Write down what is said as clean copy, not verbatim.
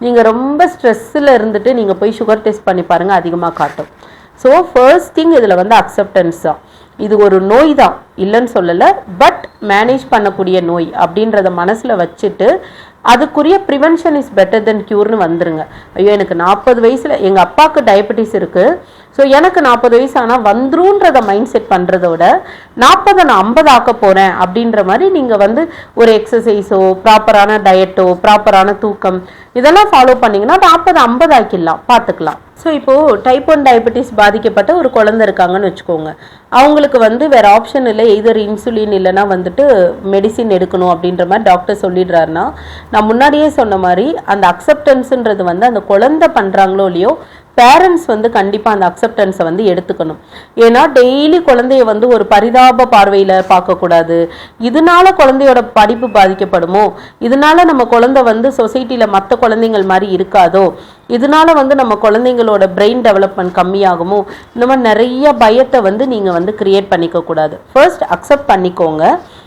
நீங்கள் ரொம்ப ஸ்ட்ரெஸ்ஸில் இருந்துட்டு நீங்கள் போய் சுகர் டெஸ்ட் பண்ணி பாருங்கள், அதிகமாக காட்டும். ஸோ ஃபர்ஸ்ட் திங் இதில் வந்து அக்செப்டன்ஸ் தான். இது ஒரு நோய் தான், இல்லைன்னு சொல்லலை, பட் மேனேஜ் பண்ணக்கூடிய நோய் அப்படின்றத மனசில் வச்சுட்டு அதுக்குரிய ப்ரிவென்ஷன் இஸ் பெட்டர் தென் க்யூர்னு வந்துருங்க. ஐயோ எனக்கு 40 வயசில் எங்கள் அப்பாவுக்கு டயபெட்டிஸ் இருக்குது, ஸோ எனக்கு 40 வயசு ஆனால் வந்துருன்றத மைண்ட் செட் பண்ணுறத விட 40 நான் 50 ஆக்க போகிறேன் அப்படின்ற மாதிரி நீங்கள் வந்து ஒரு எக்ஸசைஸோ ப்ராப்பரான டயட்டோ ப்ராப்பரான தூக்கம் இதெல்லாம் ஃபாலோ பண்ணிங்கன்னா 40 50 ஆக்கிடலாம், பார்த்துக்கலாம். ஸோ இப்போது டைப் 1 டயபெட்டிஸ் பாதிக்கப்பட்ட ஒரு குழந்தை இருக்காங்கன்னு வச்சுக்கோங்க. அவங்களுக்கு வந்து வேறு ஆப்ஷன் இல்லை, எதர் இன்சுலின் இல்லைன்னா வந்துட்டு மெடிசின் எடுக்கணும் அப்படின்ற மாதிரி டாக்டர் சொல்லிடுறாருன்னா, நான் முன்னாடியே சொன்ன மாதிரி அந்த அக்செப்டன்ஸுன்றது வந்து அந்த குழந்தை பண்ணுறாங்களோ இல்லையோ பேரண்ட்ஸ் வந்து கண்டிப்பாக அந்த அக்செப்டன்ஸை வந்து எடுத்துக்கணும். ஏன்னா டெய்லி குழந்தைய வந்து ஒரு பரிதாப பார்வையில் பார்க்கக்கூடாது. இதனால குழந்தையோட படிப்பு பாதிக்கப்படுமோ, இதனால நம்ம குழந்தை வந்து சொசைட்டியில் மற்ற குழந்தைங்கள் மாதிரி இருக்காதோ, இதனால வந்து நம்ம குழந்தைங்களோட பிரெயின் டெவலப்மெண்ட் கம்மியாகுமோ, இந்த மாதிரி நிறைய பயத்தை வந்து நீங்கள் வந்து கிரியேட் பண்ணிக்க கூடாது. ஃபர்ஸ்ட் அக்செப்ட் பண்ணிக்கோங்க.